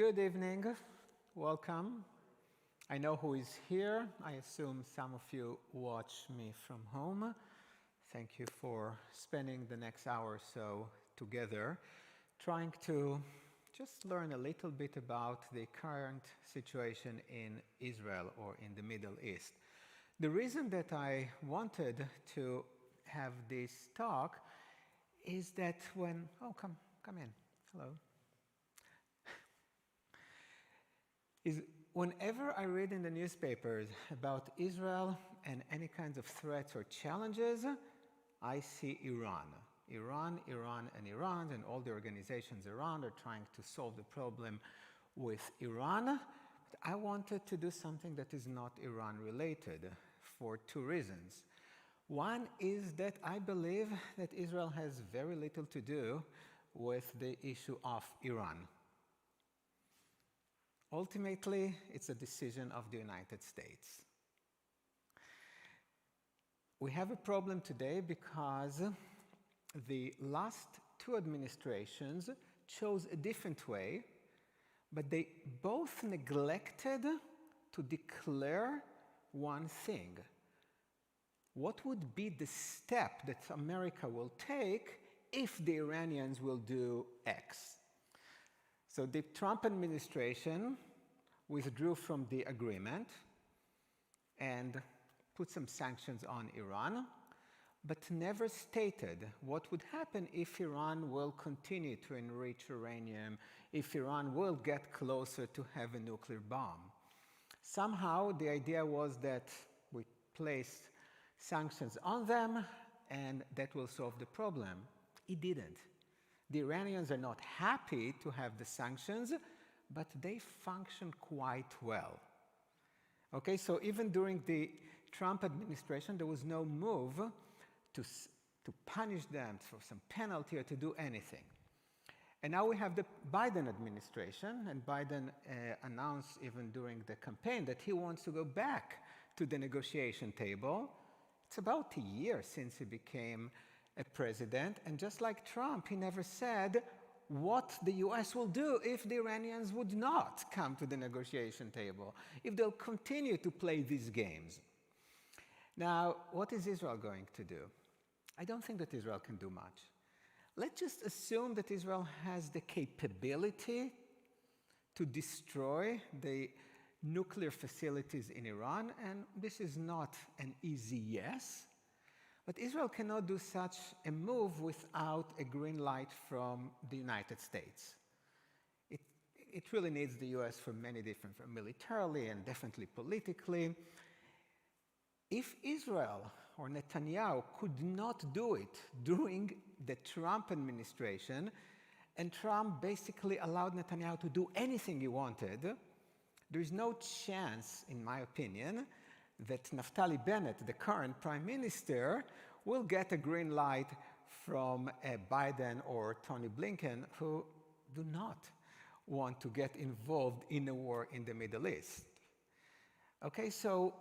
Good evening. Welcome. I know who is here. I assume some of you watch me from home. Thank you for spending the next hour or so together, trying to just learn a little bit about the current situation in Israel or in the Middle East. The reason that I wanted to have this talk is that come in. Hello. Is whenever I read in the newspapers about Israel and any kinds of threats or challenges, I see Iran. Iran, and all the organizations around are trying to solve the problem with Iran. But I wanted to do something that is not Iran related for two reasons. One is that I believe that Israel has very little to do with the issue of Iran. Ultimately, it's a decision of the United States. We have a problem today because the last two administrations chose a different way, but they both neglected to declare one thing. What would be the step that America will take if the Iranians will do X? So the Trump administration withdrew from the agreement and put some sanctions on Iran, but never stated what would happen if Iran will continue to enrich uranium, if Iran will get closer to have a nuclear bomb. Somehow the idea was that we place sanctions on them and that will solve the problem. It didn't. The Iranians are not happy to have the sanctions, but they function quite well. Okay, so even during the Trump administration, there was no move to punish them for some penalty or to do anything. And now we have the Biden administration, and Biden announced even during the campaign that he wants to go back to the negotiation table. It's about a year since he became a president, and just like Trump, he never said what the US will do if the Iranians would not come to the negotiation table, if they'll continue to play these games. Now, what is Israel going to do? I don't think that Israel can do much. Let's just assume that Israel has the capability to destroy the nuclear facilities in Iran, and this is not an easy yes. But Israel cannot do such a move without a green light from the United States. It really needs the US for many different, militarily and definitely politically. If Israel or Netanyahu could not do it during the Trump administration, and Trump basically allowed Netanyahu to do anything he wanted, there is no chance, in my opinion, that Naftali Bennett, the current prime minister, will get a green light from Biden or Tony Blinken, who do not want to get involved in a war in the Middle East. Okay, so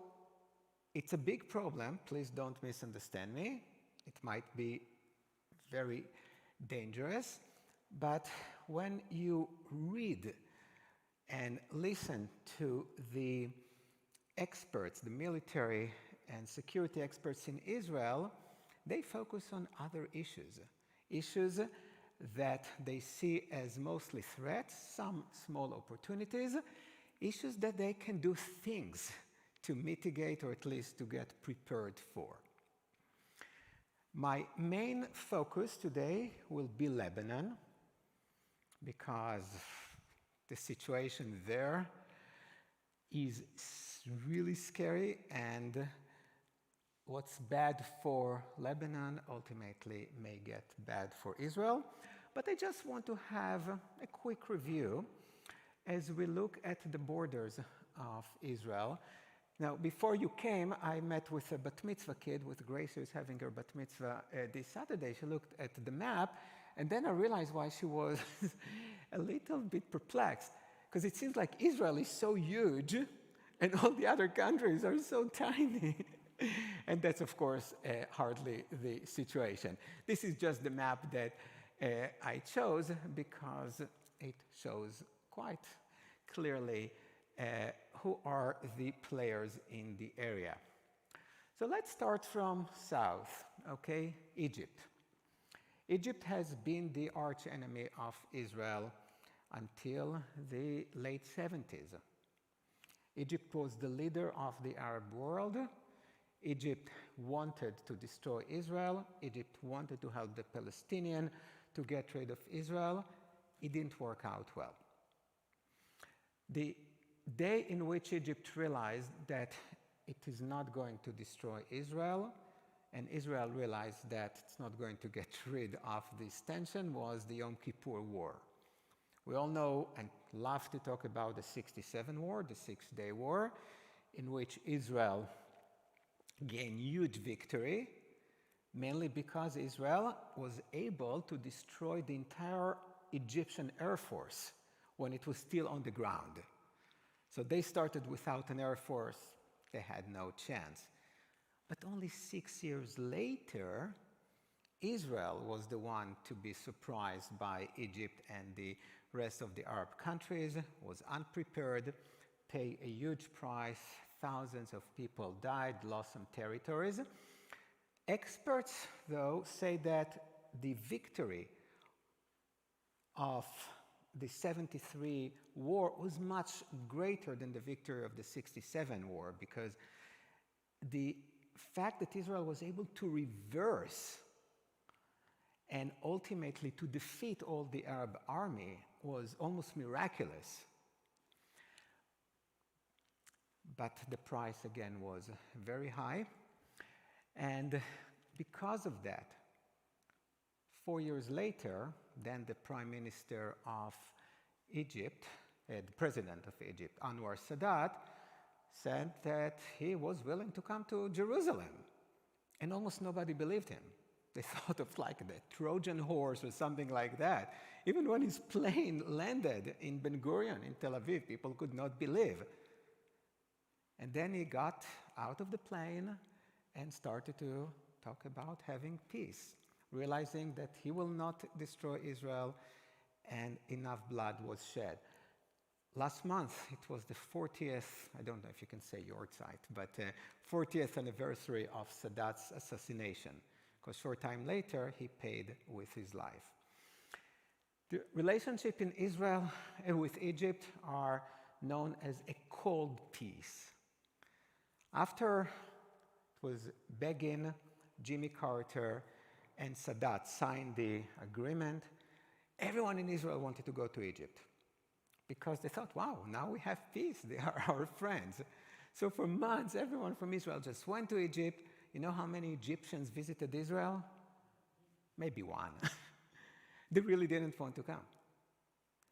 it's a big problem. Please don't misunderstand me. It might be very dangerous, but when you read and listen to the experts, the military and security experts in Israel, they focus on other issues that they see as mostly threats, some small opportunities, issues that they can do things to mitigate or at least to get prepared for. My main focus today will be Lebanon, because the situation there is really scary, and what's bad for Lebanon ultimately may get bad for Israel. But I just want to have a quick review as we look at the borders of Israel. Now, before you came, I met with a bat mitzvah kid, with Grace, who's having her bat mitzvah this Saturday. She looked at the map, and then I realized why she was a little bit perplexed, because it seems like Israel is so huge, and all the other countries are so tiny. And that's, of course, hardly the situation. This is just the map that I chose because it shows quite clearly who are the players in the area. So let's start from south, okay? Egypt. Egypt has been the arch enemy of Israel until the late 70s. Egypt was the leader of the Arab world. Egypt wanted to destroy Israel. Egypt wanted to help the Palestinians to get rid of Israel. It didn't work out well. The day in which Egypt realized that it is not going to destroy Israel, and Israel realized that it's not going to get rid of this tension, was the Yom Kippur War. We all know and love to talk about the 67 War, the Six-Day War, in which Israel gained huge victory, mainly because Israel was able to destroy the entire Egyptian Air Force when it was still on the ground. So they started without an Air Force. They had no chance. But only 6 years later, Israel was the one to be surprised by Egypt, and the rest of the Arab countries was unprepared, paid a huge price. Thousands of people died, lost some territories. Experts, though, say that the victory of the 73 war was much greater than the victory of the 67 war, because the fact that Israel was able to reverse and ultimately to defeat all the Arab army was almost miraculous. But the price again was very high, and because of that, 4 years later, then the Prime Minister of Egypt, the President of Egypt, Anwar Sadat, said that he was willing to come to Jerusalem. And almost nobody believed him. They thought of like the Trojan horse or something like that. Even when his plane landed in Ben Gurion in Tel Aviv, people could not believe. And then he got out of the plane and started to talk about having peace, realizing that he will not destroy Israel, and enough blood was shed. Last month, it was the 40th, I don't know if you can say Yortzeit, but 40th anniversary of Sadat's assassination, because short time later, he paid with his life. The relationship in Israel with Egypt are known as a cold peace. After it was Begin, Jimmy Carter, and Sadat signed the agreement, everyone in Israel wanted to go to Egypt because they thought, wow, now we have peace. They are our friends. So for months, everyone from Israel just went to Egypt. You know how many Egyptians visited Israel? Maybe one. They really didn't want to come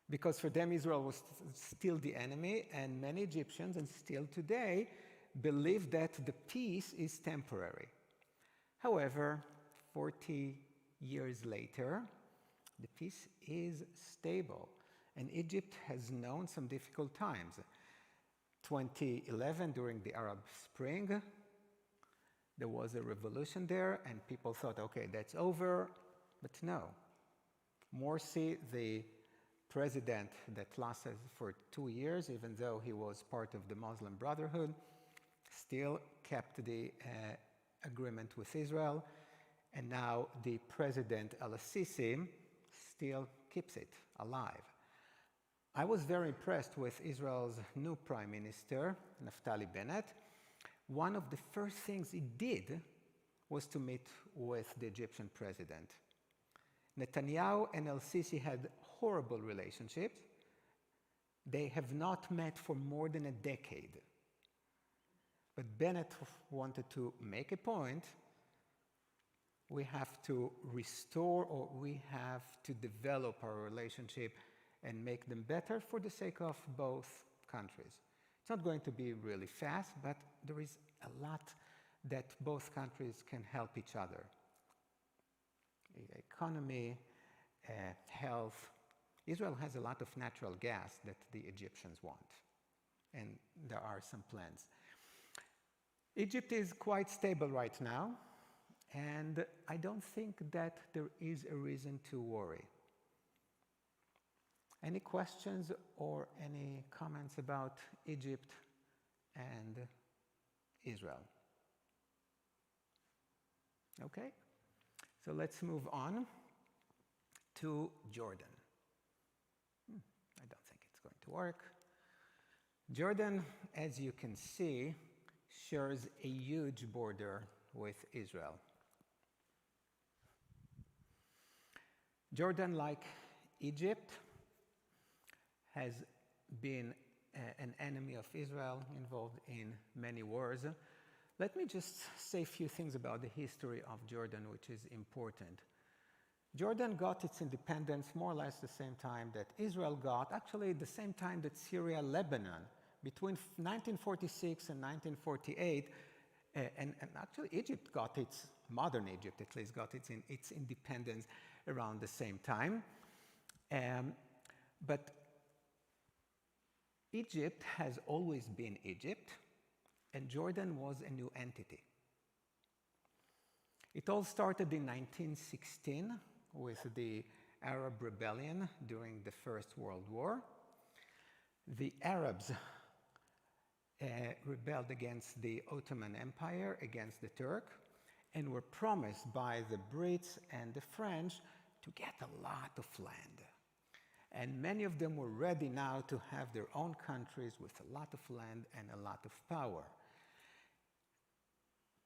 because for them, Israel was still the enemy, and many Egyptians, and still today, believe that the peace is temporary. However, 40 years later, the peace is stable, and Egypt has known some difficult times. 2011, during the Arab Spring, there was a revolution there, and people thought, okay, that's over, but no. Morsi, the president that lasted for 2 years, even though he was part of the Muslim Brotherhood, still kept the agreement with Israel, and now the president al-Sisi still keeps it alive. I was very impressed with Israel's new prime minister, Naftali Bennett. One of the first things he did was to meet with the Egyptian president. Netanyahu and al-Sisi had horrible relationships. They have not met for more than a decade. But Bennett wanted to make a point. We have to restore, or we have to develop our relationship and make them better for the sake of both countries. It's not going to be really fast, but there is a lot that both countries can help each other. Economy, health. Israel has a lot of natural gas that the Egyptians want, and there are some plans. Egypt is quite stable right now, and I don't think that there is a reason to worry. Any questions or any comments about Egypt and Israel? Okay, so let's move on to Jordan. I don't think it's going to work. Jordan, as you can see, shares a huge border with Israel. Jordan, like Egypt, has been an enemy of Israel, involved in many wars. Let me just say a few things about the history of Jordan, which is important. Jordan got its independence more or less the same time that Israel got, actually the same time that Syria, Lebanon, between 1946 and 1948, and actually Egypt got its, modern Egypt at least, got its independence around the same time. But Egypt has always been Egypt, and Jordan was a new entity. It all started in 1916 with the Arab rebellion during the First World War. The Arabs rebelled against the Ottoman Empire, against the Turk, and were promised by the Brits and the French to get a lot of land. And many of them were ready now to have their own countries with a lot of land and a lot of power.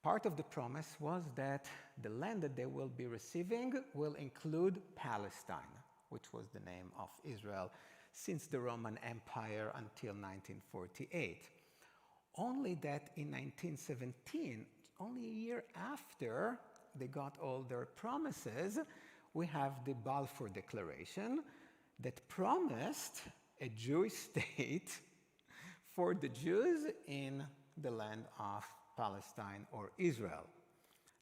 Part of the promise was that the land that they will be receiving will include Palestine, which was the name of Israel since the Roman Empire until 1948. Only that in 1917, only a year after they got all their promises, we have the Balfour Declaration that promised a Jewish state for the Jews in the land of Palestine or Israel.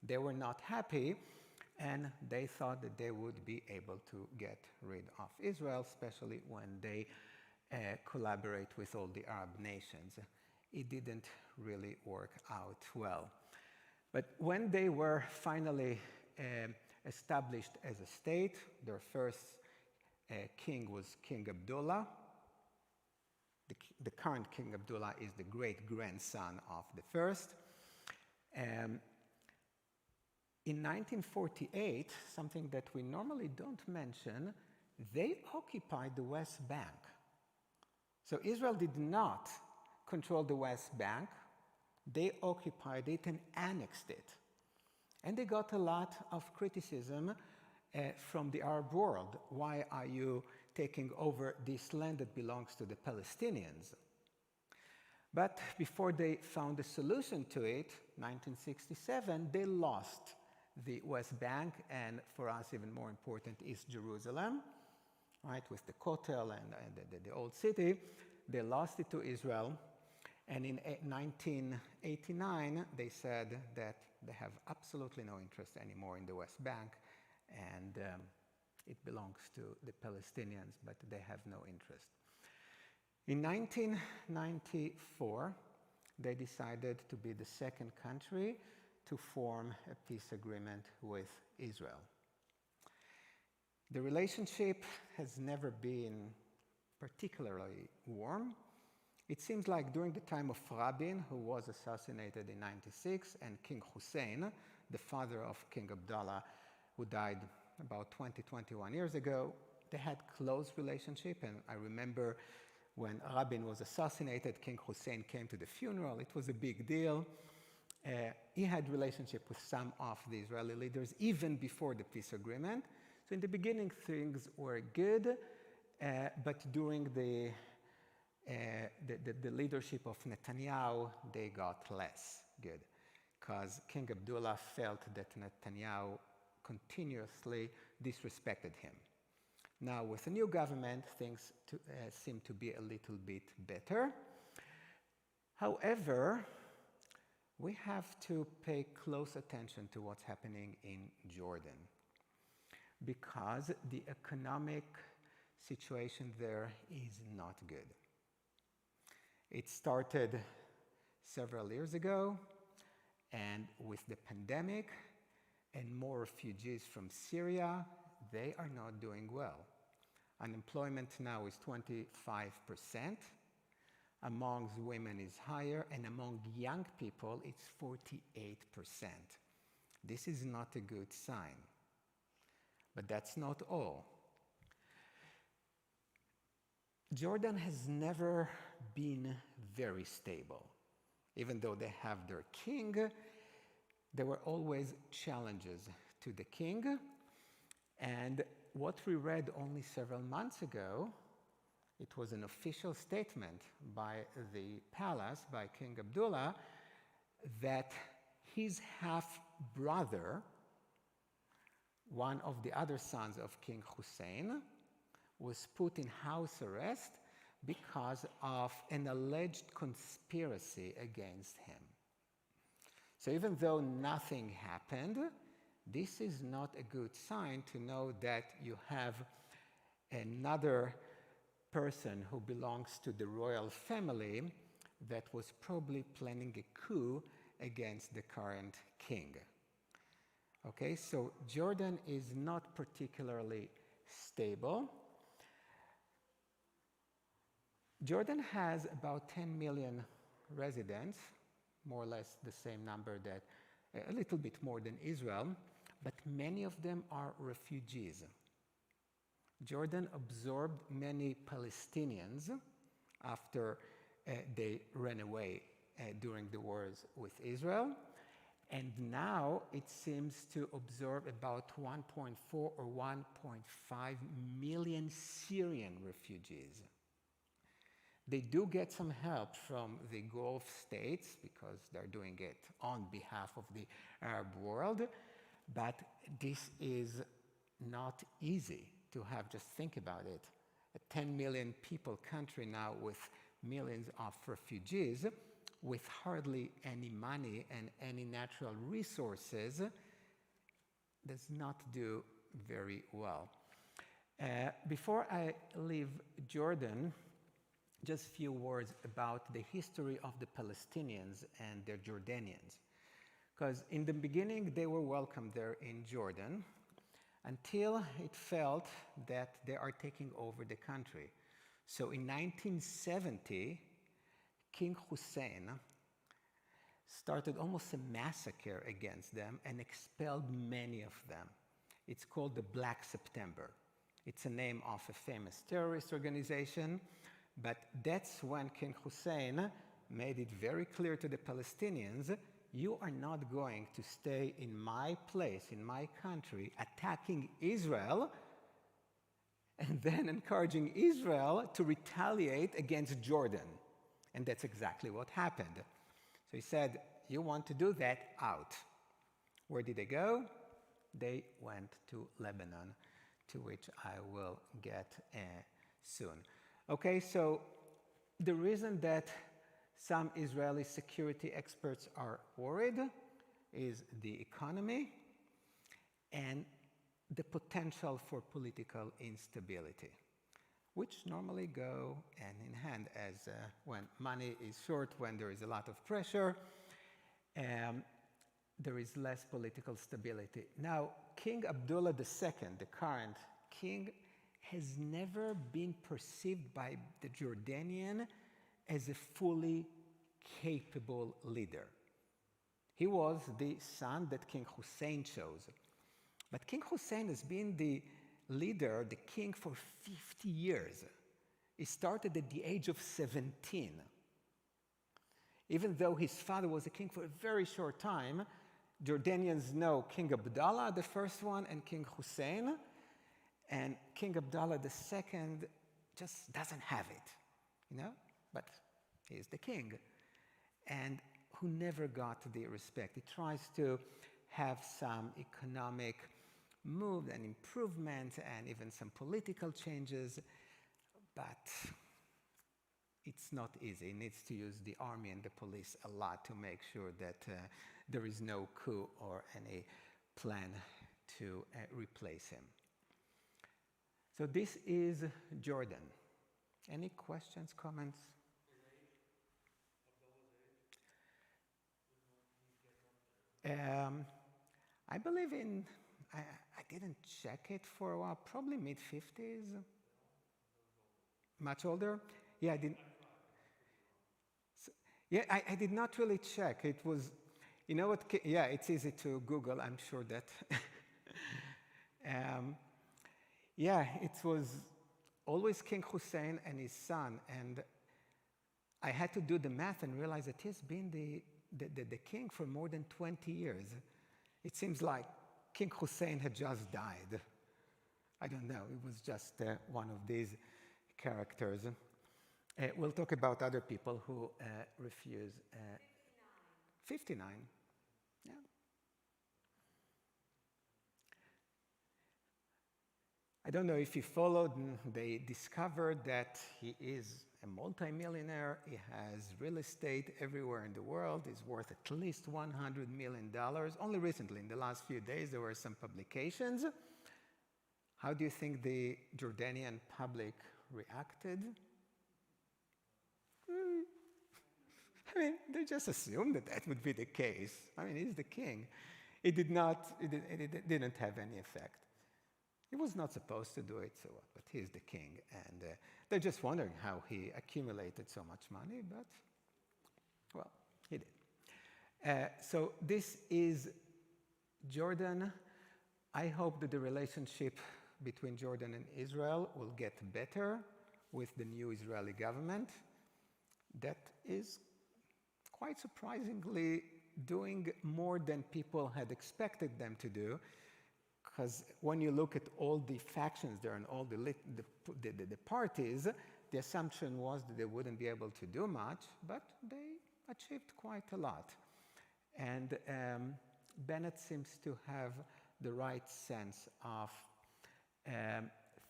They were not happy, and they thought that they would be able to get rid of Israel, especially when they collaborate with all the Arab nations. It didn't really work out well. But when they were finally established as a state, their first king was King Abdullah. The current King Abdullah is the great-grandson of the first. In 1948, something that we normally don't mention, they occupied the West Bank. So Israel did not control the West Bank. They occupied it and annexed it. And they got a lot of criticism from the Arab world. Why are you taking over this land that belongs to the Palestinians? But before they found a solution to it, 1967, they lost the West Bank, and for us even more important is Jerusalem, right, with the Kotel and the old city. They lost it to Israel, and in 1989, they said that they have absolutely no interest anymore in the West Bank, and it belongs to the Palestinians, but they have no interest. In 1994, they decided to be the second country to form a peace agreement with Israel. The relationship has never been particularly warm. It seems like during the time of Rabin, who was assassinated in 1996, and King Hussein, the father of King Abdullah, who died about 21 years ago, they had close relationship, and I remember when Rabin was assassinated, King Hussein came to the funeral. It was a big deal. He had relationship with some of the Israeli leaders even before the peace agreement. So in the beginning, things were good, but during the leadership of Netanyahu, they got less good, because King Abdullah felt that Netanyahu continuously disrespected him. Now, with the new government, things seem to be a little bit better. However, we have to pay close attention to what's happening in Jordan, because the economic situation there is not good. It started several years ago, and with the pandemic and more refugees from Syria, they are not doing well. Unemployment now is 25%. Among women is higher, and among young people it's 48%. This is not a good sign. But that's not all. Jordan has never been very stable. Even though they have their king, there were always challenges to the king. And what we read only several months ago, it was an official statement by the palace, by King Abdullah, that his half-brother, one of the other sons of King Hussein, was put in house arrest because of an alleged conspiracy against him. So even though nothing happened, this is not a good sign to know that you have another person who belongs to the royal family that was probably planning a coup against the current king. Okay, so Jordan is not particularly stable. Jordan has about 10 million residents, more or less the same number that, a little bit more than Israel, but many of them are refugees. Jordan absorbed many Palestinians after they ran away during the wars with Israel, and now it seems to absorb about 1.4 or 1.5 million Syrian refugees. They do get some help from the Gulf states because they're doing it on behalf of the Arab world, but this is not easy to have. Just think about it. A 10 million people country now with millions of refugees, with hardly any money and any natural resources, does not do very well. Before I leave Jordan, just a few words about the history of the Palestinians and the Jordanians. Because in the beginning, they were welcome there in Jordan until it felt that they are taking over the country. So in 1970, King Hussein started almost a massacre against them and expelled many of them. It's called the Black September. It's a name of a famous terrorist organization, but that's when King Hussein made it very clear to the Palestinians, you are not going to stay in my place, in my country, attacking Israel and then encouraging Israel to retaliate against Jordan. And that's exactly what happened. So he said, you want to do that? Out. Where did they go? They went to Lebanon, to which I will get soon. Okay, so the reason that some Israeli security experts are worried is the economy and the potential for political instability, which normally go hand in hand, as when money is short, when there is a lot of pressure, there is less political stability. Now, King Abdullah II, the current king, has never been perceived by the Jordanian as a fully capable leader. He was the son that King Hussein chose. But King Hussein has been the leader, the king, for 50 years. He started at the age of 17. Even though his father was a king for a very short time, Jordanians know King Abdullah, the first one, and King Hussein. And King Abdullah II just doesn't have it, but he is the king, and who never got the respect. He tries to have some economic move and improvement and even some political changes, but it's not easy. He needs to use the army and the police a lot to make sure that there is no coup or any plan to replace him. So this is Jordan. Any questions, comments? I believe I didn't check it for a while, probably mid-50s. Much older? Yeah, I did. Yeah, I did not really check. It was, you know what? Yeah, it's easy to Google. I'm sure that. um, yeah, it was always King Hussein and his son, and I had to do the math and realize that he's been the king for more than 20 years. It seems like King Hussein had just died. I don't know, it was just one of these characters. We'll talk about other people who refuse. 59. Yeah. I don't know if you followed, they discovered that he is a multimillionaire. He has real estate everywhere in the world. He's worth at least $100 million. Only recently, in the last few days, there were some publications. How do you think the Jordanian public reacted? I mean, they just assumed that that would be the case. I mean, he's the king. It didn't have any effect. He was not supposed to do it, so what? But he's the king, and they're just wondering how he accumulated so much money, but, well, he did. So this is Jordan. I hope that the relationship between Jordan and Israel will get better with the new Israeli government that is quite surprisingly doing more than people had expected them to do. Because when you look at all the factions there and all the parties, the assumption was that they wouldn't be able to do much, but they achieved quite a lot. And Bennett seems to have the right sense of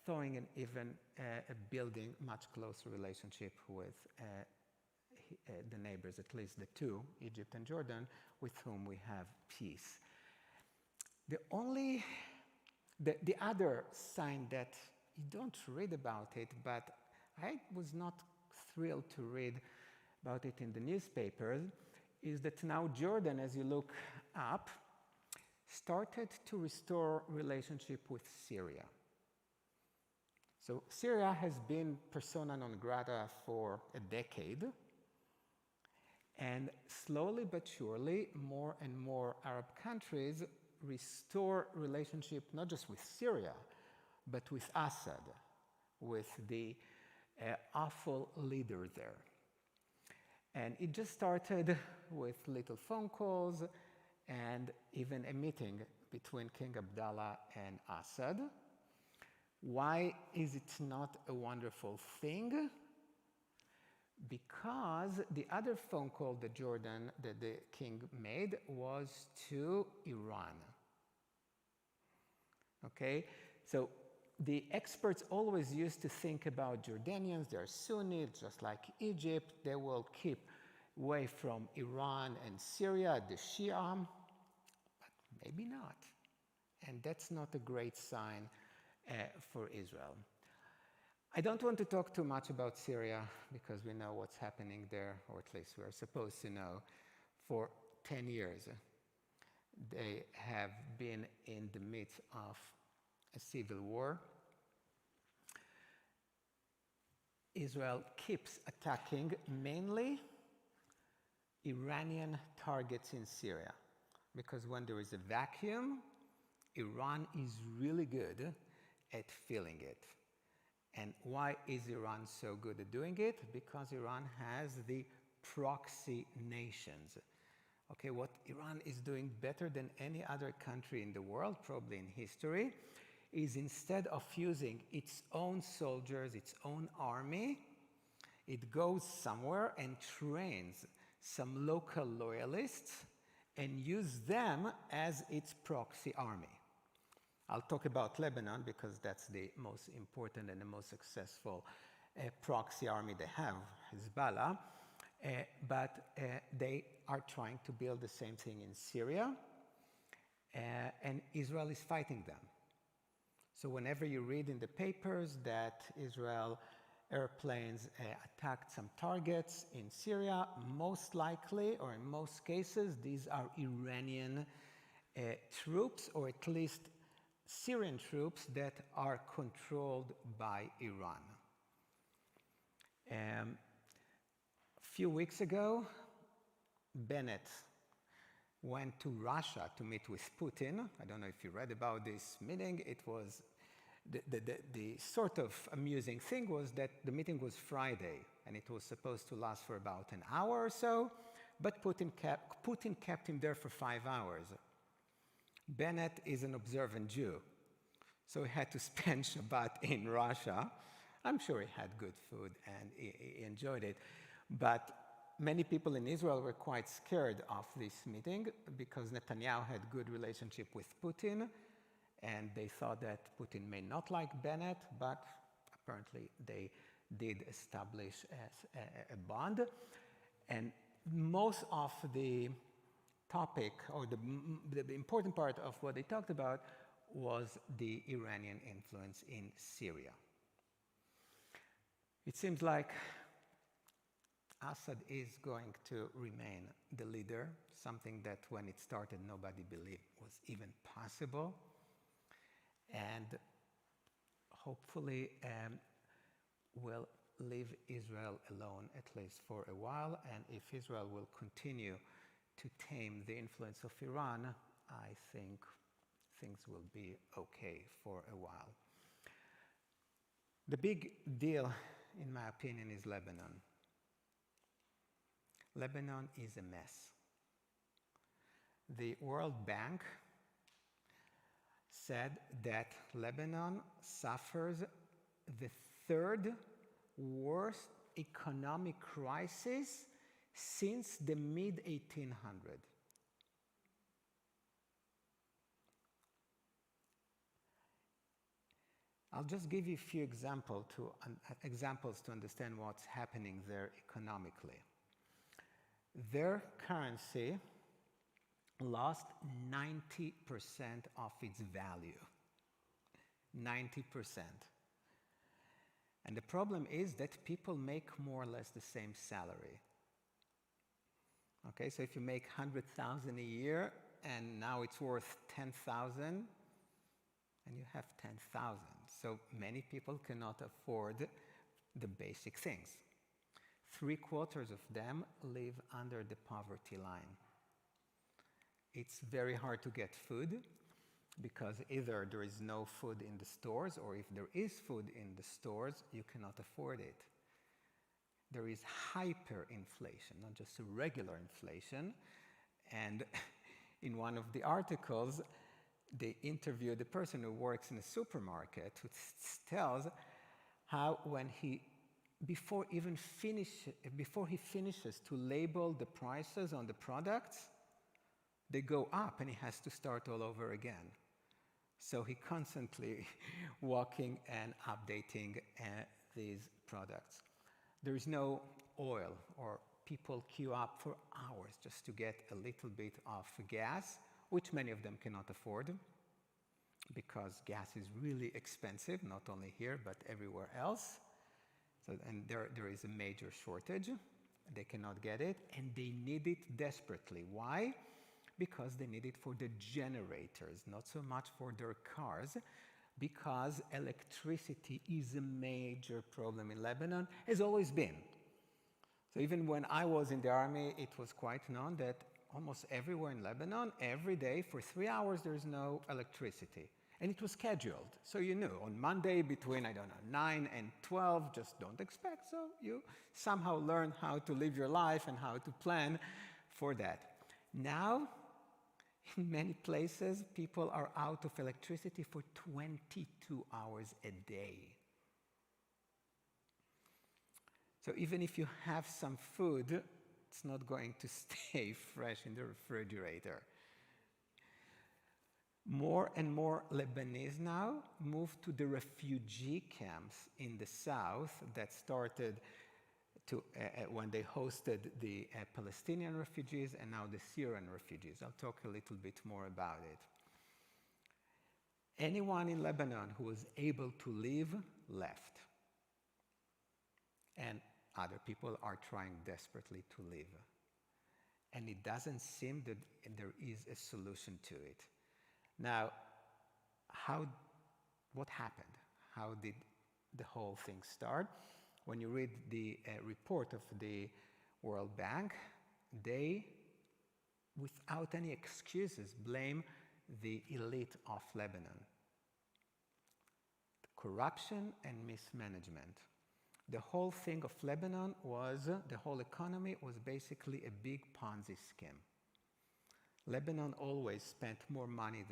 throwing and even building much closer relationship with the neighbors, at least the two, Egypt and Jordan, with whom we have peace. The other sign that you don't read about it, but I was not thrilled to read about it in the newspapers, is that now Jordan, as you look up, started to restore relationship with Syria. So Syria has been persona non grata for a decade, and slowly but surely, more and more Arab countries restore relationship not just with Syria, but with Assad, with the awful leader there. And it just started with little phone calls and even a meeting between King Abdullah and Assad. Why is it not a wonderful thing? Because the other phone call that the king made was to Iran. Okay, so the experts always used to think about Jordanians, they're Sunni, just like Egypt, they will keep away from Iran and Syria, the Shia, but maybe not. And that's not a great sign for Israel. I don't want to talk too much about Syria because we know what's happening there, or at least we're supposed to know. For 10 years, they have been in the midst of a civil war. Israel keeps attacking mainly Iranian targets in Syria, because when there is a vacuum, Iran is really good at filling it. And why is Iran so good at doing it? Because Iran has the proxy nations. Okay, what Iran is doing better than any other country in the world, probably in history, is instead of using its own soldiers, its own army, it goes somewhere and trains some local loyalists and use them as its proxy army. I'll talk about Lebanon because that's the most important and the most successful proxy army they have, Hezbollah. But they are trying to build the same thing in Syria, and Israel is fighting them. So whenever you read in the papers that Israel airplanes attacked some targets in Syria, most likely, or in most cases, these are Iranian troops, or at least Syrian troops that are controlled by Iran. A few weeks ago, Bennett went to Russia to meet with Putin. I don't know if you read about this meeting. It was the sort of amusing thing was that the meeting was Friday, and it was supposed to last for about an hour or so, but Putin kept him there for 5 hours. Bennett is an observant Jew, so he had to spend Shabbat in Russia. I'm sure he had good food and he enjoyed it, but many people in Israel were quite scared of this meeting because Netanyahu had good relationship with Putin, and they thought that Putin may not like Bennett, but apparently they did establish a bond. And most of the topic, or the important part of what they talked about, was the Iranian influence in Syria. It seems like Assad is going to remain the leader, something that when it started nobody believed was even possible. And hopefully will leave Israel alone, at least for a while. And if Israel will continue to tame the influence of Iran, I think things will be okay for a while. The big deal, in my opinion, is Lebanon. Lebanon is a mess. The World Bank said that Lebanon suffers the third worst economic crisis since the mid-1800s. I'll just give you a few examples to understand what's happening there economically. Their currency lost 90% of its value. 90%. And the problem is that people make more or less the same salary. Okay, so if you make 100,000 a year and now it's worth 10,000, and you have 10,000. So many people cannot afford the basic things. 3/4 of them live under the poverty line. It's very hard to get food because either there is no food in the stores, or if there is food in the stores, you cannot afford it. There is hyperinflation, not just a regular inflation. And in one of the articles, they interviewed a person who works in a supermarket who tells how before he finishes to label the prices on the products, they go up and he has to start all over again. So he constantly walking and updating these products. There is no oil, or people queue up for hours just to get a little bit of gas, which many of them cannot afford because gas is really expensive, not only here but everywhere else. So, and there is a major shortage. They cannot get it, and they need it desperately. Why? Because they need it for the generators, not so much for their cars, because electricity is a major problem in Lebanon, has always been. So even when I was in the army, it was quite known that almost everywhere in Lebanon, every day for 3 hours, there is no electricity. And it was scheduled. So you knew on Monday between, 9 and 12, just don't expect. So you somehow learn how to live your life and how to plan for that. Now, in many places, people are out of electricity for 22 hours a day. So even if you have some food, it's not going to stay fresh in the refrigerator. More and more Lebanese now move to the refugee camps in the south that started when they hosted the Palestinian refugees and now the Syrian refugees. I'll talk a little bit more about it. Anyone in Lebanon who was able to leave, left. And other people are trying desperately to leave. And it doesn't seem that there is a solution to it. Now, what happened? How did the whole thing start? when you read the report of the World Bank, they, without any excuses, blame the elite of Lebanon. Corruption and mismanagement. The whole thing of Lebanon was, the whole economy was basically a big Ponzi scheme. Lebanon always spent more money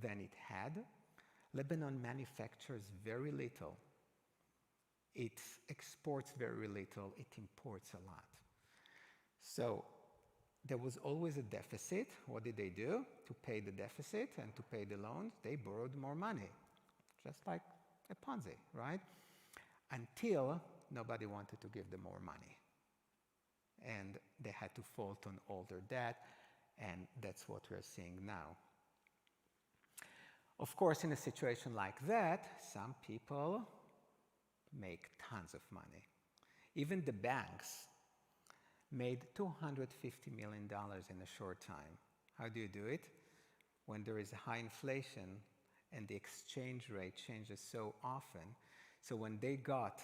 than it had. Lebanon manufactures very little. It exports very little. It imports a lot. So there was always a deficit. What did they do? To pay the deficit and to pay the loans, they borrowed more money. Just like a Ponzi, right? Until nobody wanted to give them more money. And they had to fault on all their debt, and that's what we're seeing now. Of course, in a situation like that, some people make tons of money. Even the banks made $250 million in a short time. How do you do it? When there is high inflation and the exchange rate changes so often. So when they got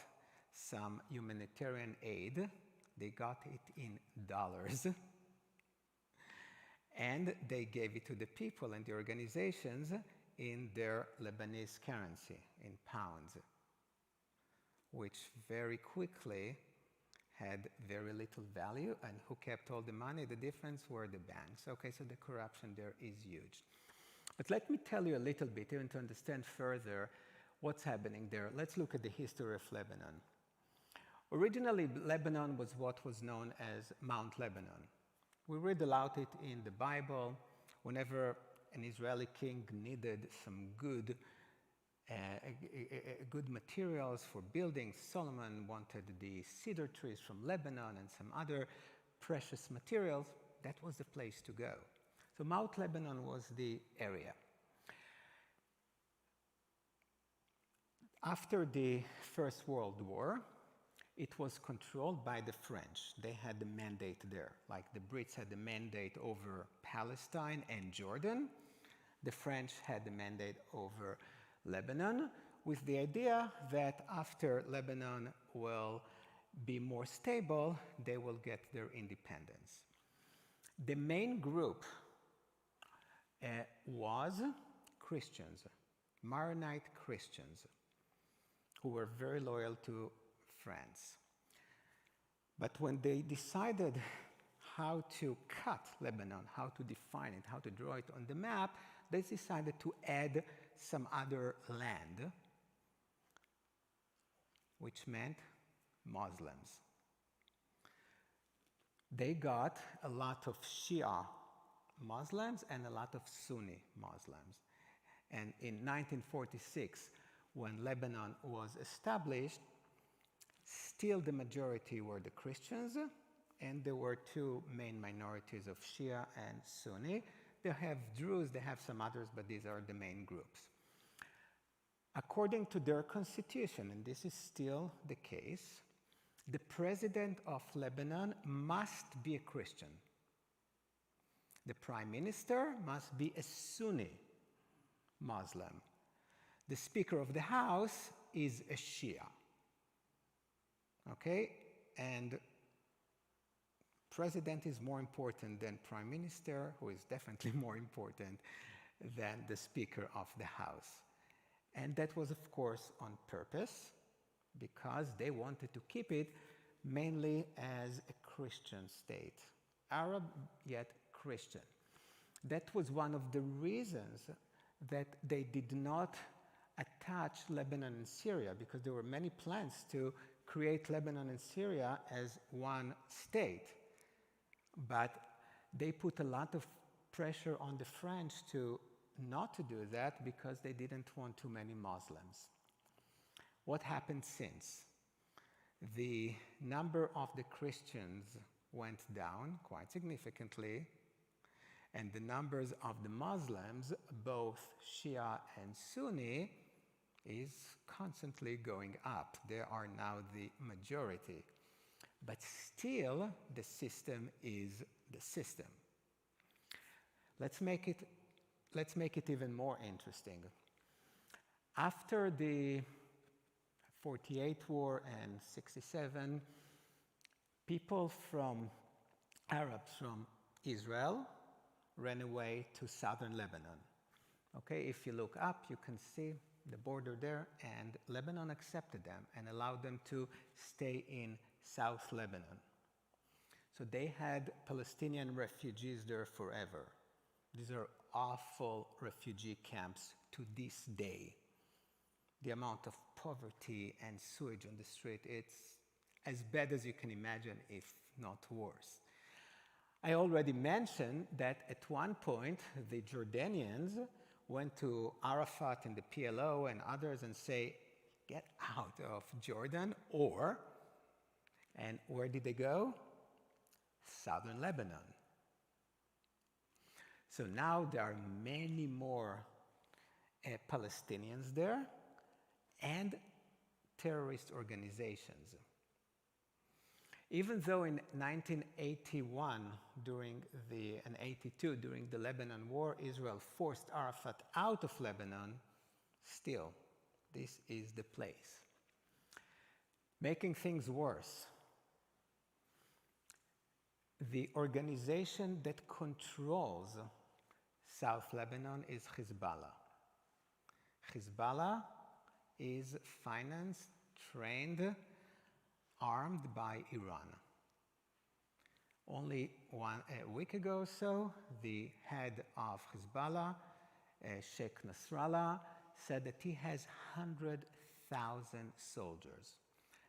some humanitarian aid, they got it in dollars. And they gave it to the people and the organizations in their Lebanese currency, in pounds, which very quickly had very little value. And who kept all the money? The difference were the banks. Okay, so the corruption there is huge. But let me tell you a little bit, even to understand further what's happening there. Let's look at the history of Lebanon. Originally, Lebanon was what was known as Mount Lebanon. We read about it in the Bible. Whenever an Israeli king needed some good materials for building, Solomon wanted the cedar trees from Lebanon and some other precious materials. That was the place to go. So Mount Lebanon was the area. After the First World War, it was controlled by the French. They had the mandate there. Like the Brits had the mandate over Palestine and Jordan. The French had the mandate over Lebanon, with the idea that after Lebanon will be more stable, they will get their independence. The main group was Christians, Maronite Christians, who were very loyal to France. But when they decided how to cut Lebanon, how to define it, how to draw it on the map, they decided to add some other land, which meant Muslims. They got a lot of Shia Muslims and a lot of Sunni Muslims. And in 1946, when Lebanon was established, still the majority were the Christians, and there were two main minorities of Shia and Sunni. They have Druze, they have some others, but these are the main groups. According to their constitution, and this is still the case, the president of Lebanon must be a Christian. The prime minister must be a Sunni Muslim. The Speaker of the House is a Shia. Okay? And president is more important than prime minister, who is definitely more important than the Speaker of the House. And that was, of course, on purpose, because they wanted to keep it mainly as a Christian state. Arab, yet Christian. That was one of the reasons that they did not attach Lebanon and Syria, because there were many plans to create Lebanon and Syria as one state. But they put a lot of pressure on the French to not to do that, because they didn't want too many Muslims. What happened since? The number of the Christians went down quite significantly, and the numbers of the Muslims, both Shia and Sunni, is constantly going up. They are now the majority. But still, the system is the system. Let's make it even more interesting. After the 48 war and 67, Arabs from Israel ran away to southern Lebanon. Okay, if you look up, you can see the border there, and Lebanon accepted them and allowed them to stay in South Lebanon. So they had Palestinian refugees there forever. These are awful refugee camps to this day. The amount of poverty and sewage on the street, it's as bad as you can imagine, if not worse. I already mentioned that at one point, the Jordanians went to Arafat and the PLO and others and say, get out of Jordan, and where did they go? Southern Lebanon. So now there are many more Palestinians there and terrorist organizations. Even though in 1981 and 82 during the Lebanon War, Israel forced Arafat out of Lebanon, still, this is the place. Making things worse, the organization that controls South Lebanon is Hezbollah. Hezbollah is financed, trained, armed by Iran. Only a week ago or so, the head of Hezbollah, Sheikh Nasrallah, said that he has 100,000 soldiers.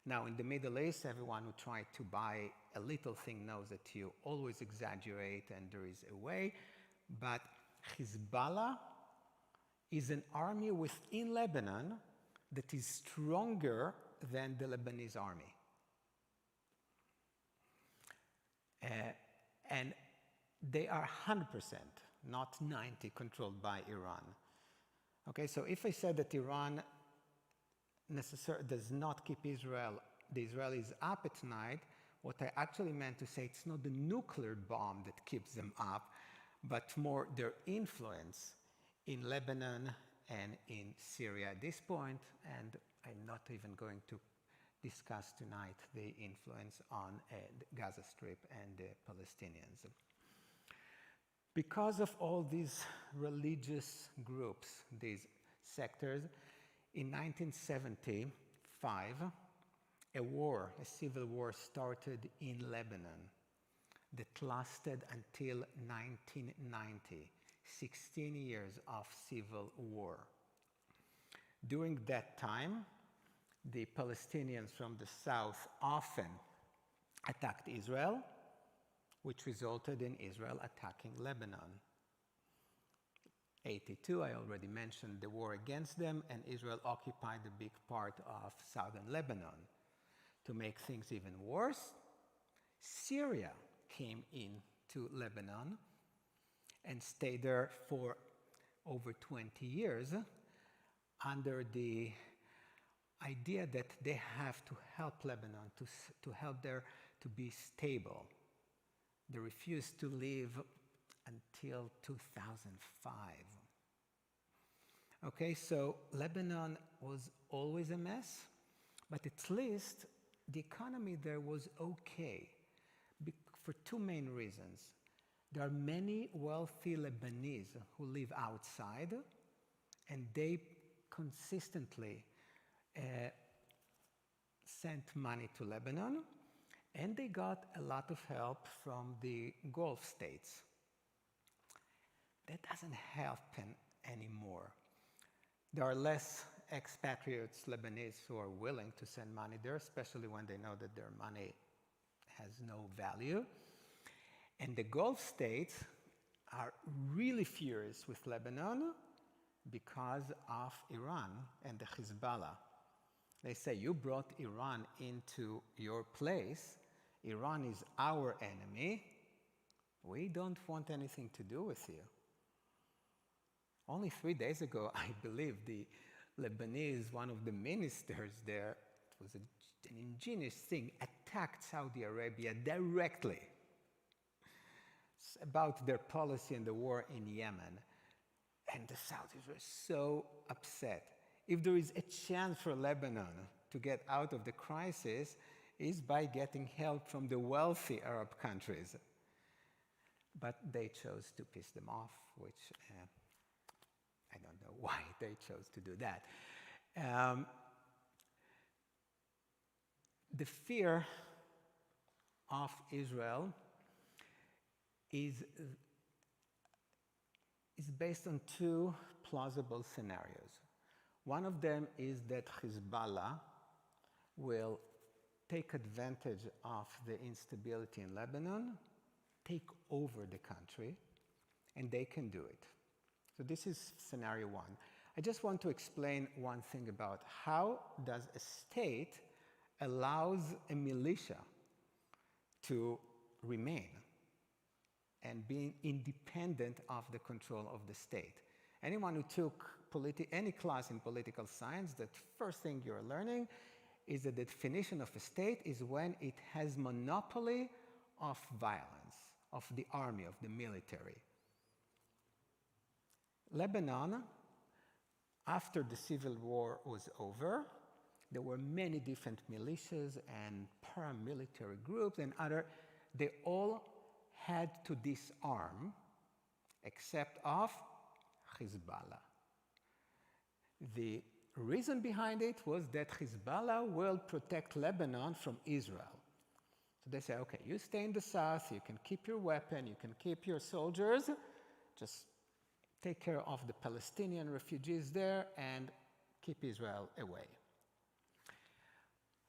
Now, in the Middle East, everyone who tried to buy a little thing knows that you always exaggerate and there is a way, but Hezbollah is an army within Lebanon that is stronger than the Lebanese army. And they are 100%, not 90%, controlled by Iran. Okay, so if I said that Iran does not keep the Israelis up at night, what I actually meant to say, it's not the nuclear bomb that keeps them up, but more their influence in Lebanon and in Syria at this point, and I'm not even going to discuss tonight the influence on the Gaza Strip and the Palestinians. Because of all these religious groups, these sectors, in 1975, a civil war started in Lebanon that lasted until 1990, 16 years of civil war. During that time, the Palestinians from the south often attacked Israel, which resulted in Israel attacking Lebanon. 82, I already mentioned the war against them, and Israel occupied a big part of southern Lebanon. To make things even worse, Syria came into Lebanon and stayed there for over 20 years under the idea that they have to help Lebanon, to help there to be stable. They refused to leave until 2005. Okay, so Lebanon was always a mess, but at least the economy there was okay for two main reasons. There are many wealthy Lebanese who live outside, and they consistently sent money to Lebanon, and they got a lot of help from the Gulf states. That doesn't happen anymore. There are less expatriates, Lebanese, who are willing to send money there, especially when they know that their money has no value. And the Gulf states are really furious with Lebanon because of Iran and the Hezbollah. They say, you brought Iran into your place. Iran is our enemy. We don't want anything to do with you. Only 3 days ago, I believe the Lebanese, one of the ministers there, it was an ingenious thing, attacked Saudi Arabia directly. It's about their policy and the war in Yemen. And the Saudis were so upset. If there is a chance for Lebanon to get out of the crisis is by getting help from the wealthy Arab countries. But they chose to piss them off, which I don't know why they chose to do that. The fear of Israel is based on two plausible scenarios. One of them is that Hezbollah will take advantage of the instability in Lebanon, take over the country, and they can do it. So this is scenario one. I just want to explain one thing about how does a state allows a militia to remain and be independent of the control of the state. Anyone who took any class in political science, the first thing you're learning is that the definition of a state is when it has monopoly of violence, of the army, of the military. Lebanon, after the civil war was over, there were many different militias and paramilitary groups and other. They all had to disarm, except of Hezbollah. The reason behind it was that Hezbollah will protect Lebanon from Israel. So they say, okay, you stay in the south, you can keep your weapon, you can keep your soldiers, just take care of the Palestinian refugees there and keep Israel away.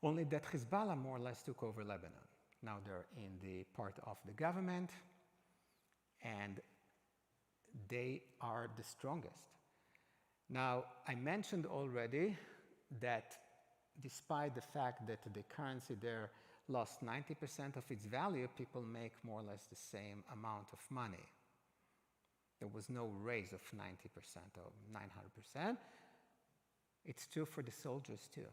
Only that Hezbollah more or less took over Lebanon. Now they're in the part of the government, and they are the strongest. Now, I mentioned already that despite the fact that the currency there lost 90% of its value, people make more or less the same amount of money. There was no raise of 90% or 900%. It's true for the soldiers too.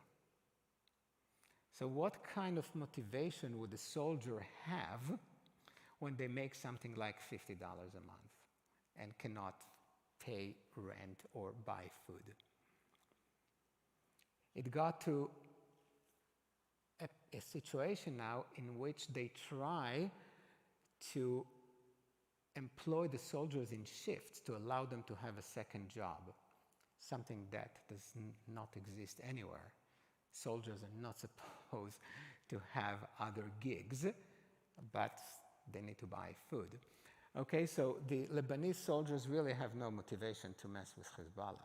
So what kind of motivation would a soldier have when they make something like $50 a month and cannot pay rent or buy food? It got to a situation now in which they try to employ the soldiers in shifts to allow them to have a second job, something that does not exist anywhere. Soldiers are not supposed to have other gigs, but they need to buy food. Okay, so the Lebanese soldiers really have no motivation to mess with Hezbollah.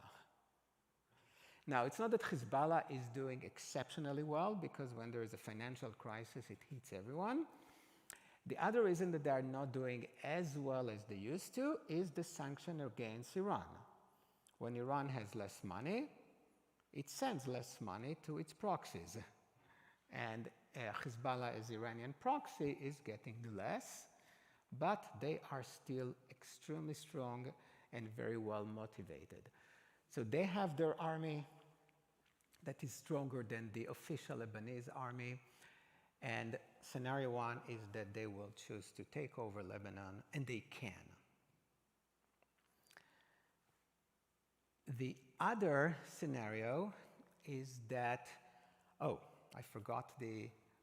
Now, it's not that Hezbollah is doing exceptionally well, because when there is a financial crisis, it hits everyone. The other reason that they are not doing as well as they used to is the sanction against Iran. When Iran has less money, it sends less money to its proxies. And Hezbollah as Iranian proxy is getting less, but they are still extremely strong and very well motivated. So they have their army that is stronger than the official Lebanese army. And scenario one is that they will choose to take over Lebanon, and they can. The other scenario is that, oh, I forgot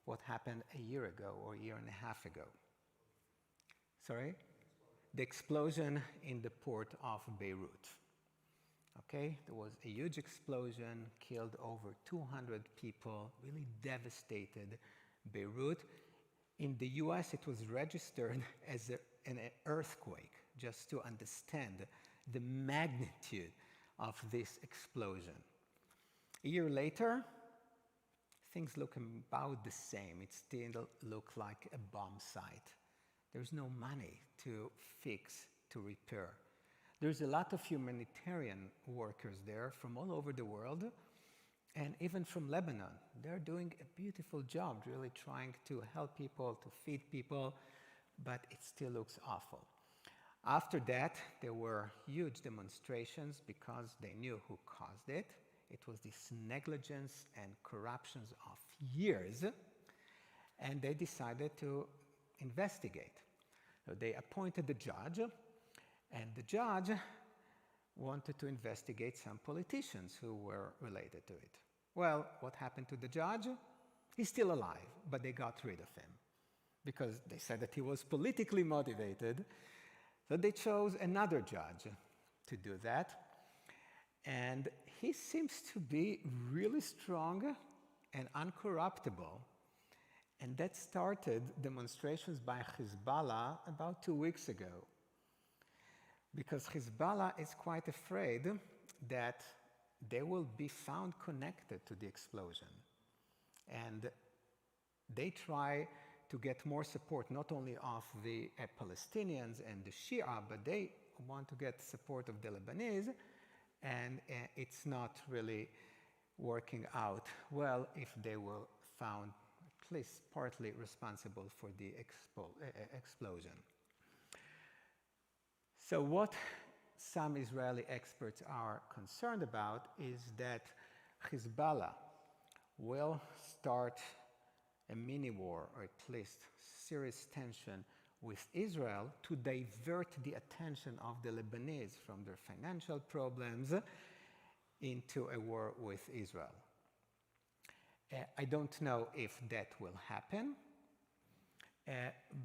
what happened a year ago or a year and a half ago. Sorry? The explosion in the port of Beirut. Okay, there was a huge explosion, killed over 200 people, really devastated Beirut. In the US, it was registered as an earthquake, just to understand the magnitude of this explosion. A year later, things look about the same. It still looks like a bomb site. There's no money to fix, to repair. There's a lot of humanitarian workers there from all over the world, and even from Lebanon. They're doing a beautiful job, really trying to help people, to feed people, but it still looks awful. After that, there were huge demonstrations because they knew who caused it. It was this negligence and corruptions of years, and they decided to investigate. So they appointed a judge, and the judge wanted to investigate some politicians who were related to it. Well, what happened to the judge? He's still alive, but they got rid of him because they said that he was politically motivated. So they chose another judge to do that. And he seems to be really strong and uncorruptible. And that started demonstrations by Hezbollah about 2 weeks ago. Because Hezbollah is quite afraid that they will be found connected to the explosion. And they try to get more support, not only of the Palestinians and the Shia, but they want to get support of the Lebanese, and it's not really working out well if they were found at least partly responsible for the explosion. So what some Israeli experts are concerned about is that Hezbollah will start a mini war, or at least serious tension with Israel, to divert the attention of the Lebanese from their financial problems into a war with Israel. I don't know if that will happen,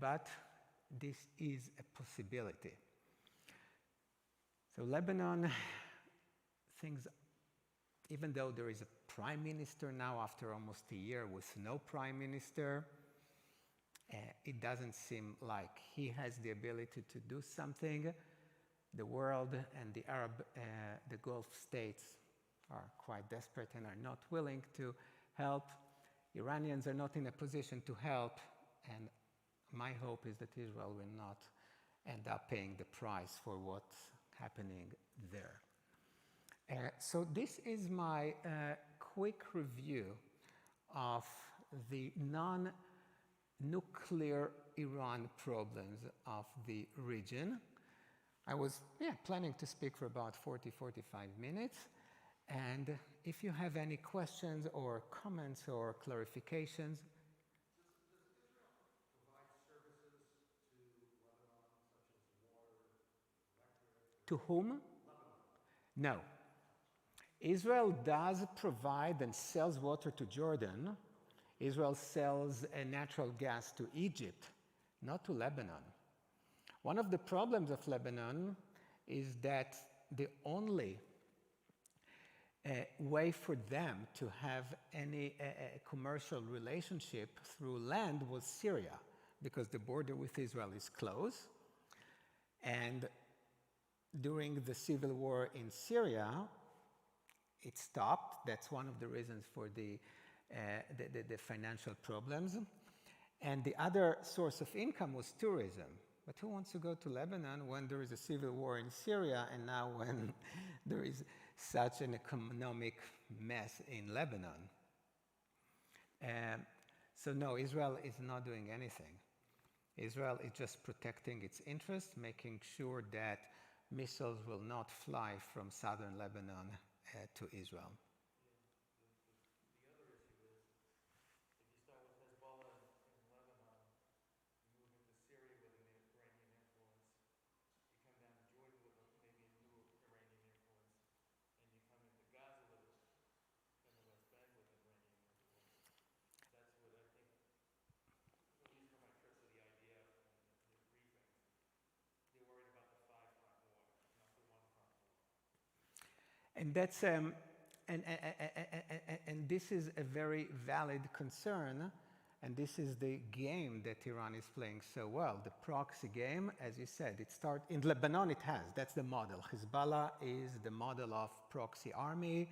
but this is a possibility. So Lebanon, even though there is a prime minister now after almost a year with no prime minister, it doesn't seem like he has the ability to do something. The world and the Gulf states are quite desperate and are not willing to help. Iranians are not in a position to help, and my hope is that Israel will not end up paying the price for what's happening there. So this is my quick review of the non-nuclear Iran problems of the region. I was planning to speak for about 40-45 minutes, and if you have any questions or comments or clarifications. To whom? No. Israel does provide and sells water to Jordan. Israel sells natural gas to Egypt, not to Lebanon. One of the problems of Lebanon is that the only way for them to have any commercial relationship through land was Syria, because the border with Israel is close. And during the civil war in Syria, it stopped. That's one of the reasons for the financial problems. And the other source of income was tourism. But who wants to go to Lebanon when there is a civil war in Syria, and now when there is such an economic mess in Lebanon? So no, Israel is not doing anything. Israel is just protecting its interests, making sure that missiles will not fly from southern Lebanon to Israel. The other issue is, if you start with Hezbollah in Lebanon, you move into Syria with an Iranian influence, you come down to Jordan with maybe a new Iranian influence, and you come into Gaza with and the West Bank with an Iranian influence. That's what I think, at least from my trips to the IDF and the briefings, they're worried about the 5-front war, not the 1-front war. And that's and this is a very valid concern, and this is the game that Iran is playing so well, the proxy game. As you said, it starts in Lebanon. It has, that's the model. Hezbollah is the model of proxy army,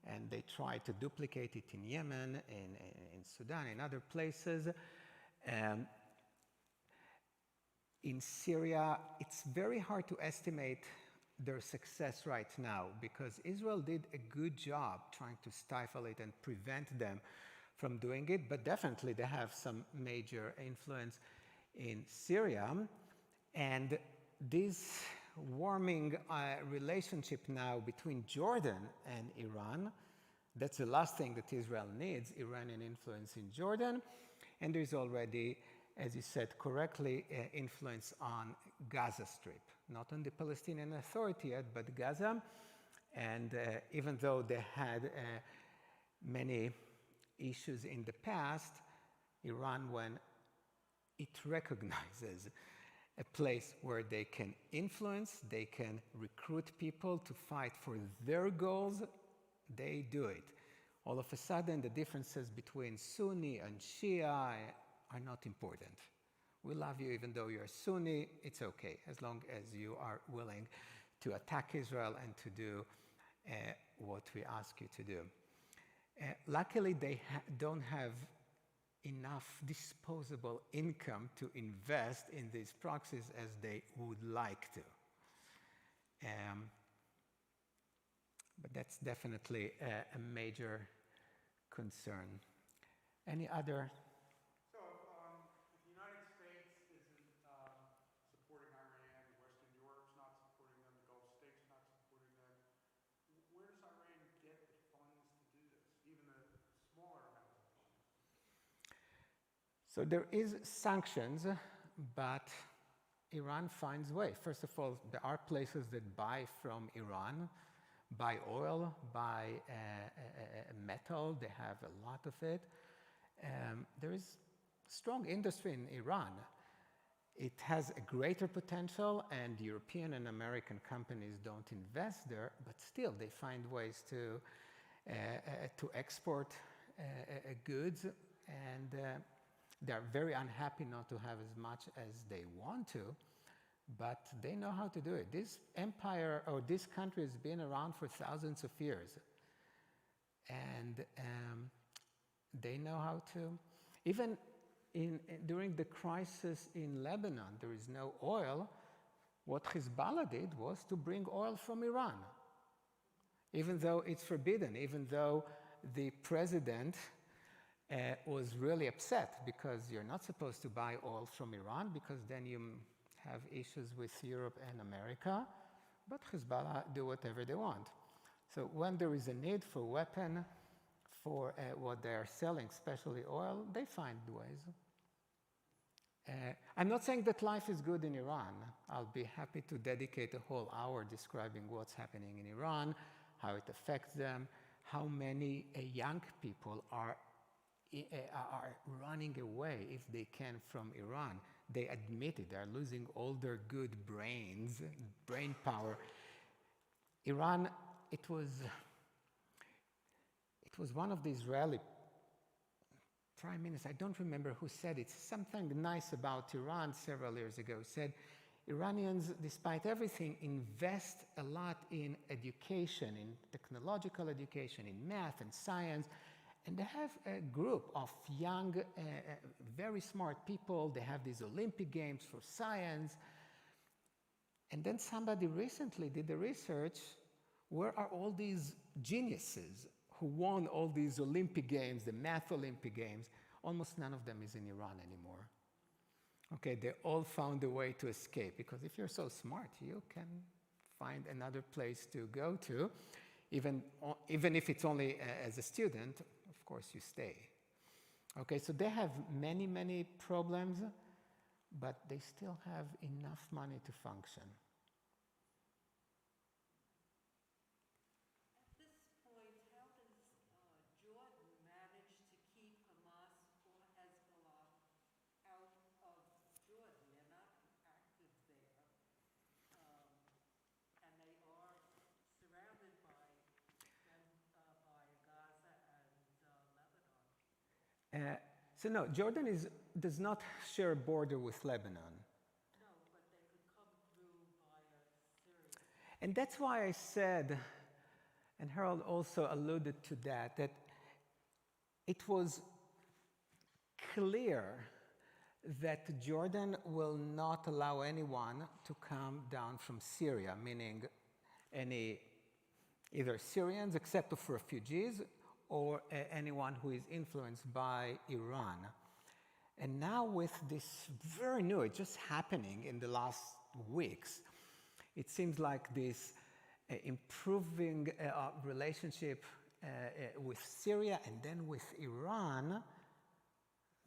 and they try to duplicate it in Yemen, in Sudan, in other places. In Syria, it's very hard to estimate their success right now, because Israel did a good job trying to stifle it and prevent them from doing it, but definitely they have some major influence in Syria. And this warming relationship now between Jordan and Iran, that's the last thing that Israel needs, Iranian influence in Jordan. And there's already, as you said correctly, influence on Gaza Strip. Not on the Palestinian Authority yet, but Gaza. And even though they had many issues in the past, Iran, when it recognizes a place where they can influence, they can recruit people to fight for their goals, they do it. All of a sudden, the differences between Sunni and Shia are not important. We love you even though you're Sunni, it's okay, as long as you are willing to attack Israel and to do what we ask you to do. Luckily, they don't have enough disposable income to invest in these proxies as they would like to. But that's definitely a major concern. Any other? So if the United States isn't supporting Iran, Western Europe's not supporting them, the Gulf states not supporting them, where does Iran get the funds to do this, even the smaller amount of funds? So there is sanctions, but Iran finds way. First of all, there are places that buy from Iran, buy oil, buy metal, they have a lot of it. There is strong industry in Iran. It has a greater potential, and European and American companies don't invest there, but still they find ways to export goods, and they're very unhappy not to have as much as they want to, but they know how to do it. This empire, or this country, has been around for thousands of years, and they know how to. Even during the crisis in Lebanon, there is no oil. What Hezbollah did was to bring oil from Iran, even though it's forbidden, even though the president was really upset because you're not supposed to buy oil from Iran because then you have issues with Europe and America, but Hezbollah do whatever they want. So when there is a need for weapon, for what they are selling, especially oil, they find ways. I'm not saying that life is good in Iran. I'll be happy to dedicate a whole hour describing what's happening in Iran, how it affects them, how many young people are running away, if they can, from Iran. They admit it, they're losing all their good brain power. Iran, it was one of the Israeli prime ministers, I don't remember who said it, something nice about Iran several years ago, said Iranians, despite everything, invest a lot in education, in technological education, in math and science, and they have a group of young, very smart people. They have these Olympic Games for science. And then somebody recently did the research, where are all these geniuses who won all these Olympic Games, the math Olympic Games? Almost none of them is in Iran anymore. Okay, they all found a way to escape, because if you're so smart, you can find another place to go to. Even if it's only as a student, of course you stay. Okay, so they have many, many problems, but they still have enough money to function. At this point, how does Jordan manage to keep Hamas or Hezbollah out of Jordan? They're not active there, and they are surrounded by Gaza and Lebanon. So no, Jordan does not share a border with Lebanon. No, but they could come through via Syria. And that's why I said, and Harold also alluded to that it was clear that Jordan will not allow anyone to come down from Syria, meaning either Syrians, except for refugees, or anyone who is influenced by Iran. And now with this very new, it's just happening in the last weeks, it seems like this improving relationship with Syria and then with Iran,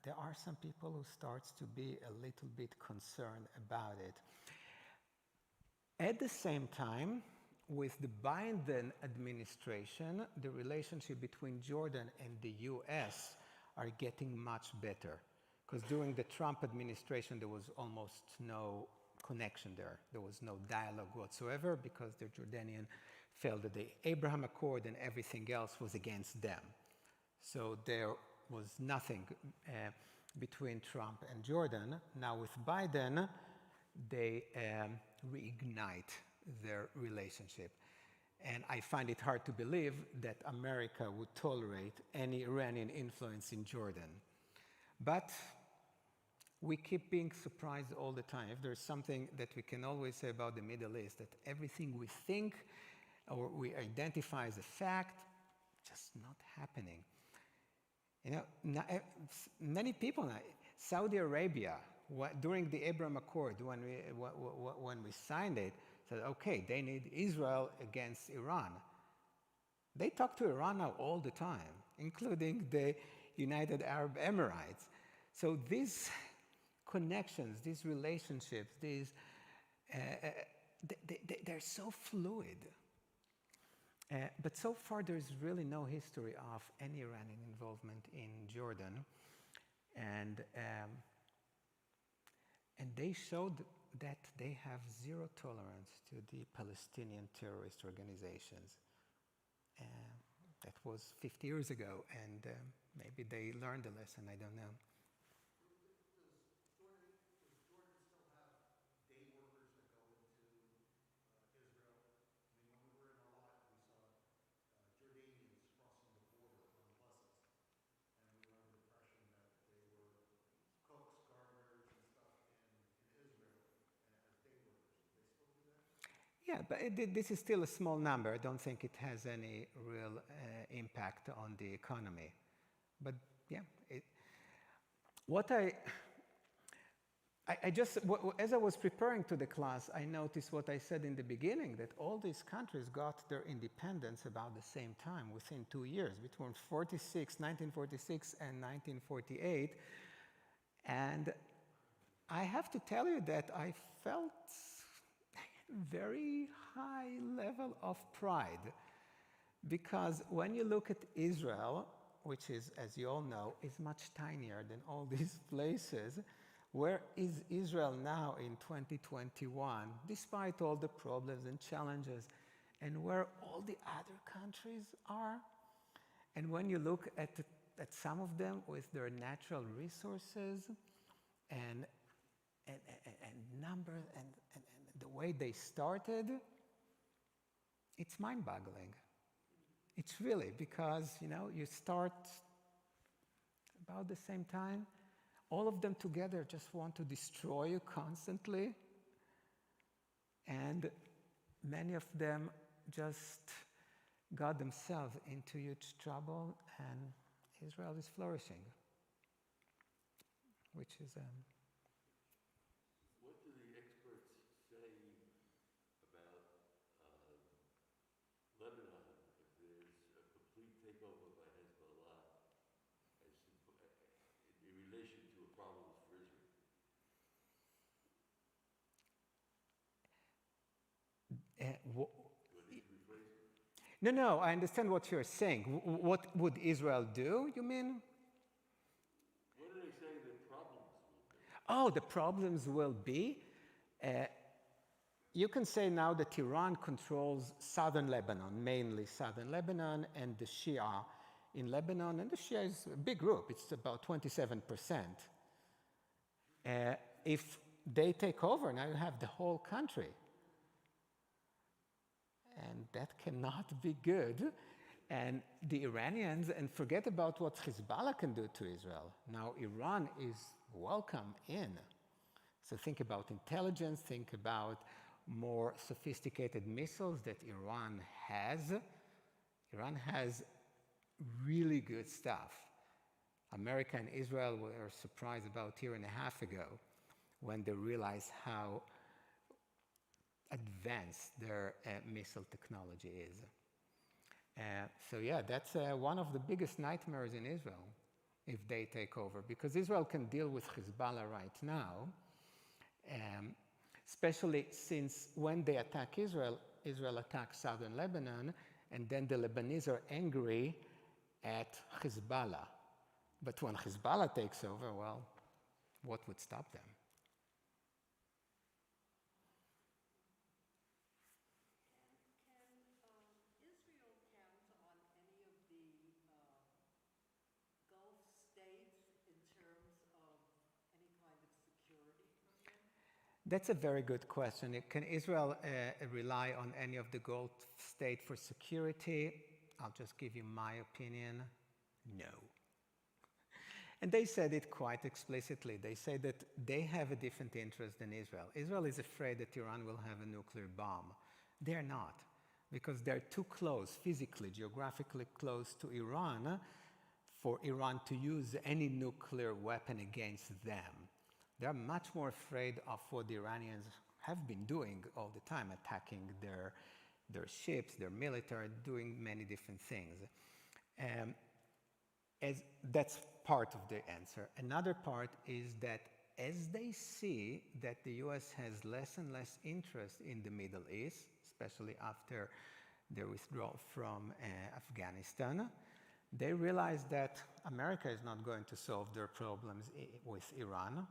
there are some people who start to be a little bit concerned about it. At the same time, with the Biden administration, the relationship between Jordan and the US are getting much better. Because during the Trump administration, there was almost no connection there. There was no dialogue whatsoever because the Jordanian felt that the Abraham Accord and everything else was against them. So there was nothing between Trump and Jordan. Now with Biden, they reignite their relationship. And I find it hard to believe that America would tolerate any Iranian influence in Jordan. But we keep being surprised all the time. If there's something that we can always say about the Middle East, that everything we think or we identify as a fact, just not happening. You know, many people now, Saudi Arabia, during the Abraham Accord, when we signed it, said, okay, they need Israel against Iran. They talk to Iran now all the time, including the United Arab Emirates. So these connections, these relationships, they're so fluid. But so far, there's really no history of any Iranian involvement in Jordan. And they showed that they have zero tolerance to the Palestinian terrorist organizations. That was 50 years ago, and maybe they learned a lesson, I don't know. Yeah, but this is still a small number. I don't think it has any real impact on the economy. But yeah, as I was preparing to the class, I noticed what I said in the beginning, that all these countries got their independence about the same time, within 2 years, between 1946 and 1948. And I have to tell you that I felt very high level of pride, because when you look at Israel, which is, as you all know, is much tinier than all these places, where is Israel now in 2021, despite all the problems and challenges, and where all the other countries are? And when you look at some of them with their natural resources and numbers and the way they started, it's mind-boggling. It's really, because, you know, you start about the same time, all of them together just want to destroy you constantly, and many of them just got themselves into huge trouble, and Israel is flourishing, which is What do the experts say about Lebanon if there's a complete takeover by Hezbollah in relation to a problem for Israel? No, I understand what you're saying. What would Israel do, you mean? What do they say the problems will be? Oh, the problems will be? You can say now that Iran controls southern Lebanon, mainly southern Lebanon, and the Shia in Lebanon. And the Shia is a big group. It's about 27%. If they take over, now you have the whole country. And that cannot be good. And the Iranians, and forget about what Hezbollah can do to Israel. Now Iran is welcome in. So think about intelligence, think about more sophisticated missiles that Iran has. Iran has really good stuff. America and Israel were surprised about a year and a half ago when they realized how advanced their missile technology is. So yeah, that's one of the biggest nightmares in Israel if they take over, because Israel can deal with Hezbollah right now. especially since when they attack Israel, Israel attacks southern Lebanon, and then the Lebanese are angry at Hezbollah. But when Hezbollah takes over, well, what would stop them? Can Israel count on any of the Gulf states in terms of any kind of security from them? That's a very good question. Can Israel rely on any of the Gulf states for security? I'll just give you my opinion. No. And they said it quite explicitly. They say that they have a different interest than Israel. Israel is afraid that Iran will have a nuclear bomb. They're not, because they're too close, physically, geographically close to Iran for Iran to use any nuclear weapon against them. They're much more afraid of what the Iranians have been doing all the time, attacking their ships, their military, doing many different things. That's part of the answer. Another part is that as they see that the US has less and less interest in the Middle East, especially after their withdrawal from Afghanistan, they realize that America is not going to solve their problems with Iran.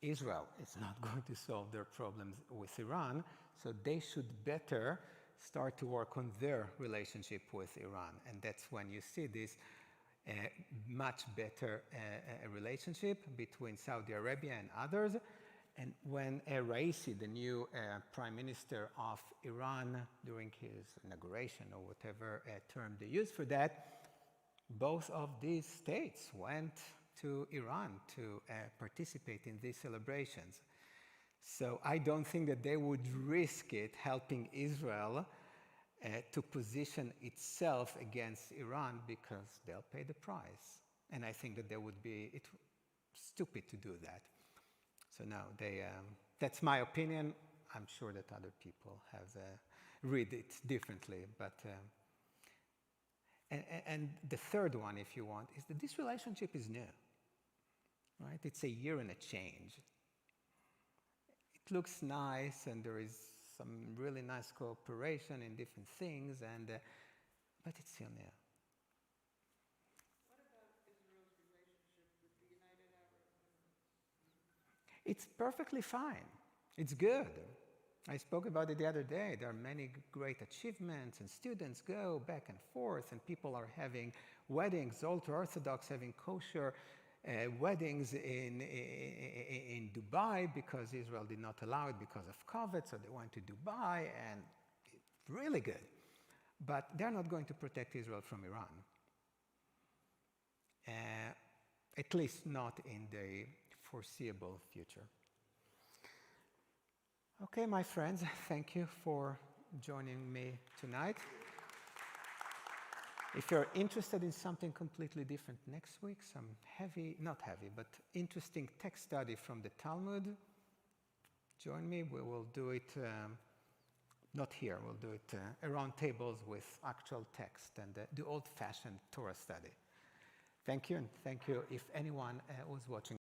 Israel is not going to solve their problems with Iran, so they should better start to work on their relationship with Iran. And that's when you see this much better relationship between Saudi Arabia and others. And when Raisi, the new prime minister of Iran, during his inauguration or whatever term they use for that, both of these states went to Iran to participate in these celebrations. So I don't think that they would risk it helping Israel to position itself against Iran, because they'll pay the price. And I think that would be stupid to do that. So no, that's my opinion. I'm sure that other people have read it differently. But and the third one, if you want, is that this relationship is new. Right? It's a year and a change. It looks nice, and there is some really nice cooperation in different things, but it's still new. What about Israel's relationship with the United Arab Emirates? It's perfectly fine. It's good. I spoke about it the other day. There are many great achievements, and students go back and forth, and people are having weddings, ultra-Orthodox having kosher weddings in Dubai, because Israel did not allow it because of COVID, so they went to Dubai, and it's really good. But they're not going to protect Israel from Iran. At least not in the foreseeable future. Okay, my friends, thank you for joining me tonight. If you're interested in something completely different next week, some not heavy, but interesting text study from the Talmud, join me. We will do it, not here, we'll do it around tables with actual text and the old-fashioned Torah study. Thank you, and thank you if anyone was watching.